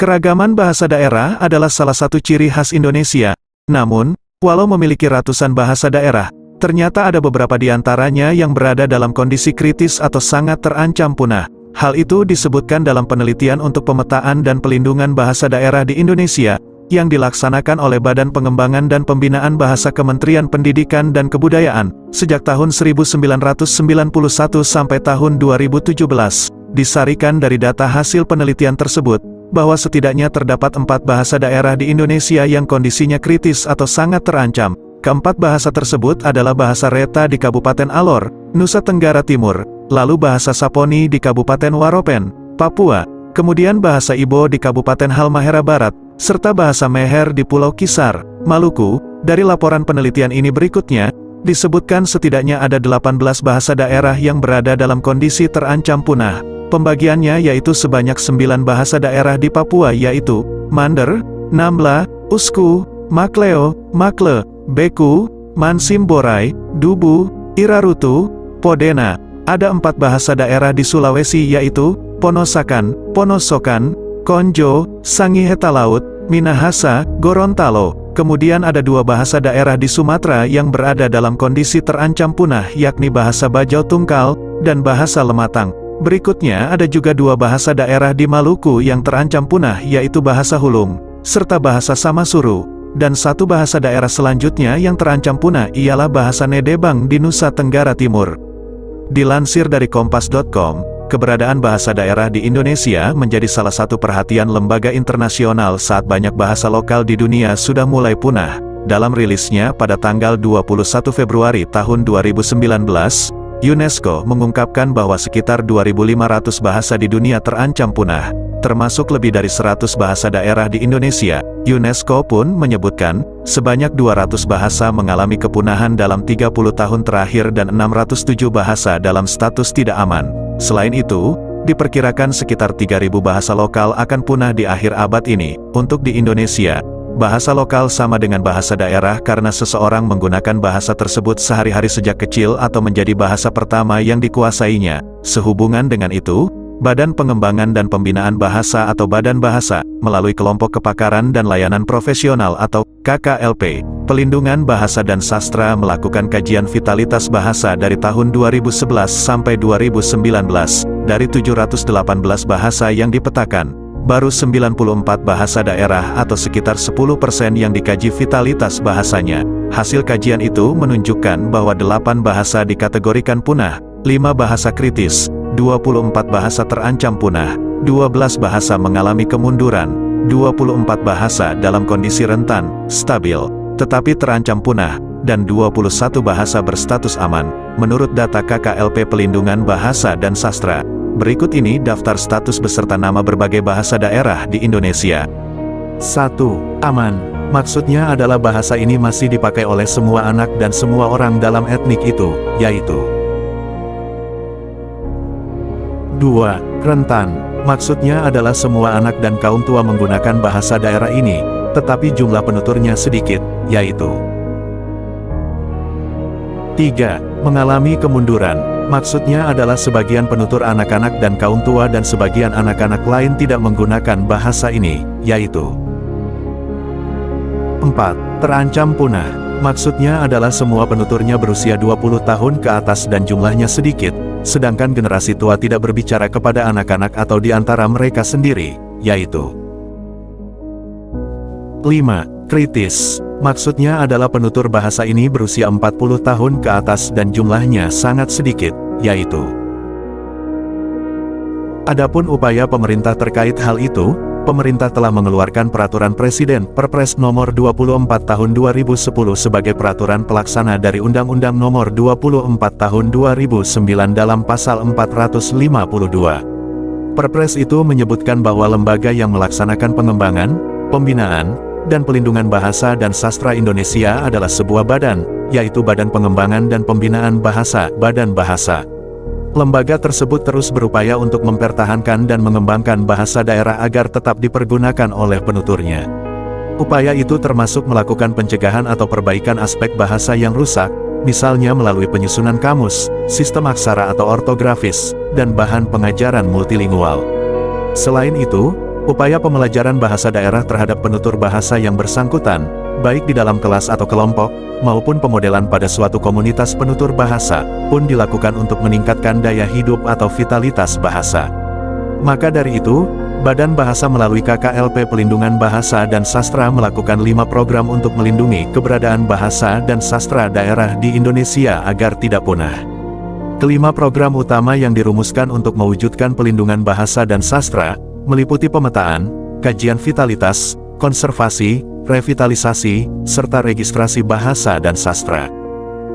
Keragaman bahasa daerah adalah salah satu ciri khas Indonesia. Namun, walau memiliki ratusan bahasa daerah, ternyata ada beberapa di antaranya yang berada dalam kondisi kritis atau sangat terancam punah. Hal itu disebutkan dalam penelitian untuk pemetaan dan pelindungan bahasa daerah di Indonesia, yang dilaksanakan oleh Badan Pengembangan dan Pembinaan Bahasa Kementerian Pendidikan dan Kebudayaan, sejak tahun 1991 sampai tahun 2017. Disarikan dari data hasil penelitian tersebut, bahwa setidaknya terdapat 4 bahasa daerah di Indonesia yang kondisinya kritis atau sangat terancam. Keempat bahasa tersebut adalah bahasa Reta di Kabupaten Alor, Nusa Tenggara Timur, lalu bahasa Saponi di Kabupaten Waropen, Papua, kemudian bahasa Ibo di Kabupaten Halmahera Barat, serta bahasa Meher di Pulau Kisar, Maluku. Dari laporan penelitian ini berikutnya, disebutkan setidaknya ada 18 bahasa daerah yang berada dalam kondisi terancam punah. Pembagiannya yaitu sebanyak 9 bahasa daerah di Papua yaitu Mander, Nambla, Usku, Makleo, Makle, Beku, Mansim Borai, Dubu, Irarutu, Podena. Ada 4 bahasa daerah di Sulawesi yaitu Ponosakan, Ponosokan, Konjo, Sangiheta Laut, Minahasa, Gorontalo. Kemudian ada 2 bahasa daerah di Sumatera yang berada dalam kondisi terancam punah yakni bahasa Bajau Tungkal dan bahasa Lematang. Berikutnya ada juga 2 bahasa daerah di Maluku yang terancam punah yaitu bahasa Hulung, serta bahasa Samasuru, dan 1 bahasa daerah selanjutnya yang terancam punah ialah bahasa Nedebang di Nusa Tenggara Timur. Dilansir dari Kompas.com, keberadaan bahasa daerah di Indonesia menjadi salah satu perhatian lembaga internasional saat banyak bahasa lokal di dunia sudah mulai punah. Dalam rilisnya pada tanggal 21 Februari tahun 2019, UNESCO mengungkapkan bahwa sekitar 2.500 bahasa di dunia terancam punah, termasuk lebih dari 100 bahasa daerah di Indonesia. UNESCO pun menyebutkan, sebanyak 200 bahasa mengalami kepunahan dalam 30 tahun terakhir dan 607 bahasa dalam status tidak aman. Selain itu, diperkirakan sekitar 3.000 bahasa lokal akan punah di akhir abad ini. Untuk di Indonesia, bahasa lokal sama dengan bahasa daerah karena seseorang menggunakan bahasa tersebut sehari-hari sejak kecil atau menjadi bahasa pertama yang dikuasainya. Sehubungan dengan itu, Badan Pengembangan dan Pembinaan Bahasa atau Badan Bahasa, melalui Kelompok Kepakaran dan Layanan Profesional atau KKLP, Pelindungan Bahasa dan Sastra melakukan kajian vitalitas bahasa dari tahun 2011 sampai 2019. Dari 718 bahasa yang dipetakan, baru 94 bahasa daerah atau sekitar 10% yang dikaji vitalitas bahasanya. Hasil kajian itu menunjukkan bahwa 8 bahasa dikategorikan punah, 5 bahasa kritis, 24 bahasa terancam punah, 12 bahasa mengalami kemunduran, 24 bahasa dalam kondisi rentan, stabil, tetapi terancam punah, dan 21 bahasa berstatus aman, menurut data KKLP Pelindungan Bahasa dan Sastra. Berikut ini daftar status beserta nama berbagai bahasa daerah di Indonesia. 1. Aman. Maksudnya adalah bahasa ini masih dipakai oleh semua anak dan semua orang dalam etnik itu, yaitu. 2. Rentan. Maksudnya adalah semua anak dan kaum tua menggunakan bahasa daerah ini, tetapi jumlah penuturnya sedikit, yaitu. 3. Mengalami kemunduran. Maksudnya adalah sebagian penutur anak-anak dan kaum tua dan sebagian anak-anak lain tidak menggunakan bahasa ini, yaitu. 4. Terancam punah. Maksudnya adalah semua penuturnya berusia 20 tahun ke atas dan jumlahnya sedikit, sedangkan generasi tua tidak berbicara kepada anak-anak atau di antara mereka sendiri, yaitu. 5. Kritis. Maksudnya adalah penutur bahasa ini berusia 40 tahun ke atas dan jumlahnya sangat sedikit, yaitu. Adapun upaya pemerintah terkait hal itu, pemerintah telah mengeluarkan Peraturan Presiden Perpres Nomor 24 Tahun 2010 sebagai peraturan pelaksana dari Undang-Undang Nomor 24 Tahun 2009 dalam Pasal 452. Perpres itu menyebutkan bahwa lembaga yang melaksanakan pengembangan, pembinaan, dan pelindungan bahasa dan sastra Indonesia adalah sebuah badan, yaitu Badan Pengembangan dan Pembinaan Bahasa, Badan Bahasa. Lembaga tersebut terus berupaya untuk mempertahankan dan mengembangkan bahasa daerah agar tetap dipergunakan oleh penuturnya. Upaya itu termasuk melakukan pencegahan atau perbaikan aspek bahasa yang rusak, misalnya melalui penyusunan kamus, sistem aksara atau ortografis, dan bahan pengajaran multilingual. Selain itu, Upaya pembelajaran bahasa daerah terhadap penutur bahasa yang bersangkutan, baik di dalam kelas atau kelompok, maupun pemodelan pada suatu komunitas penutur bahasa, pun dilakukan untuk meningkatkan daya hidup atau vitalitas bahasa. Maka dari itu, Badan Bahasa melalui KKLP Pelindungan Bahasa dan Sastra melakukan 5 program untuk melindungi keberadaan bahasa dan sastra daerah di Indonesia agar tidak punah. Kelima program utama yang dirumuskan untuk mewujudkan pelindungan bahasa dan sastra, meliputi pemetaan, kajian vitalitas, konservasi, revitalisasi, serta registrasi bahasa dan sastra.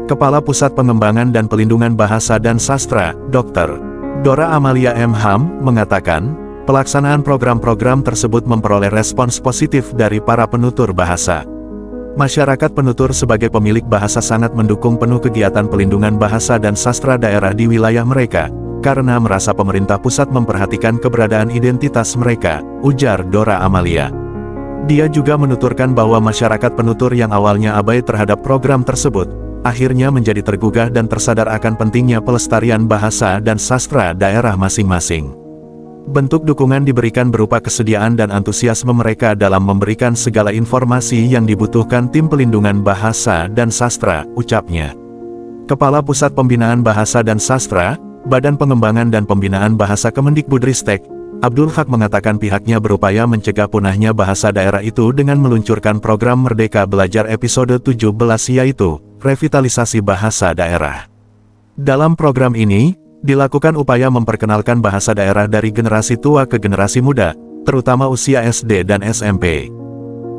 Kepala Pusat Pengembangan dan Pelindungan Bahasa dan Sastra, Dr. Dora Amalia M. Ham, mengatakan, pelaksanaan program-program tersebut memperoleh respons positif dari para penutur bahasa. Masyarakat penutur sebagai pemilik bahasa sangat mendukung penuh kegiatan pelindungan bahasa dan sastra daerah di wilayah mereka, karena merasa pemerintah pusat memperhatikan keberadaan identitas mereka, ujar Dora Amalia. Dia juga menuturkan bahwa masyarakat penutur yang awalnya abai terhadap program tersebut, akhirnya menjadi tergugah dan tersadar akan pentingnya pelestarian bahasa dan sastra daerah masing-masing. Bentuk dukungan diberikan berupa kesediaan dan antusiasme mereka dalam memberikan segala informasi yang dibutuhkan tim pelindungan bahasa dan sastra, ucapnya. Kepala Pusat Pembinaan Bahasa dan Sastra, Badan Pengembangan dan Pembinaan Bahasa Kemendikbudristek, Abdul Haq mengatakan pihaknya berupaya mencegah punahnya bahasa daerah itu dengan meluncurkan program Merdeka Belajar episode 17 yaitu, revitalisasi bahasa daerah. Dalam program ini, dilakukan upaya memperkenalkan bahasa daerah dari generasi tua ke generasi muda, terutama usia SD dan SMP.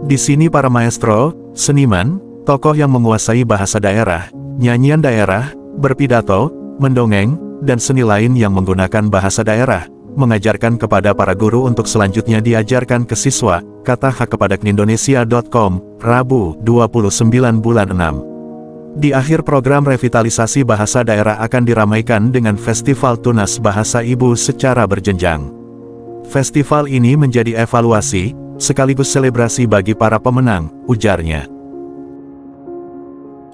Di sini para maestro, seniman, tokoh yang menguasai bahasa daerah, nyanyian daerah, berpidato, mendongeng, dan seni lain yang menggunakan bahasa daerah, mengajarkan kepada para guru untuk selanjutnya diajarkan ke siswa, kata Haq kepada knindonesia.com, Rabu, 29 bulan 6. Di akhir program revitalisasi bahasa daerah akan diramaikan dengan Festival Tunas Bahasa Ibu secara berjenjang. Festival ini menjadi evaluasi, sekaligus selebrasi bagi para pemenang, ujarnya.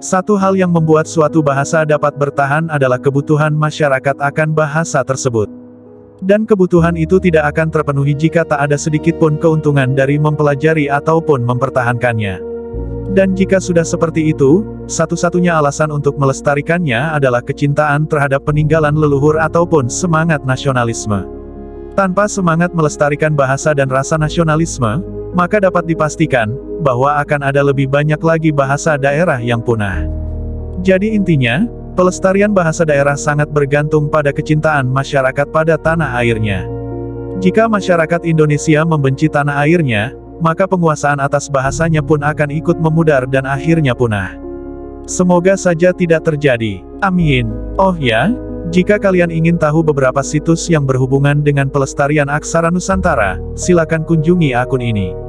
Satu hal yang membuat suatu bahasa dapat bertahan adalah kebutuhan masyarakat akan bahasa tersebut. Dan kebutuhan itu tidak akan terpenuhi jika tak ada sedikit pun keuntungan dari mempelajari ataupun mempertahankannya. Dan jika sudah seperti itu, satu-satunya alasan untuk melestarikannya adalah kecintaan terhadap peninggalan leluhur ataupun semangat nasionalisme. Tanpa semangat melestarikan bahasa dan rasa nasionalisme, maka dapat dipastikan, bahwa akan ada lebih banyak lagi bahasa daerah yang punah. Jadi intinya, pelestarian bahasa daerah sangat bergantung pada kecintaan masyarakat pada tanah airnya. Jika masyarakat Indonesia membenci tanah airnya, maka penguasaan atas bahasanya pun akan ikut memudar dan akhirnya punah. Semoga saja tidak terjadi. Amin. Oh ya, jika kalian ingin tahu beberapa situs yang berhubungan dengan pelestarian aksara Nusantara, silakan kunjungi akun ini.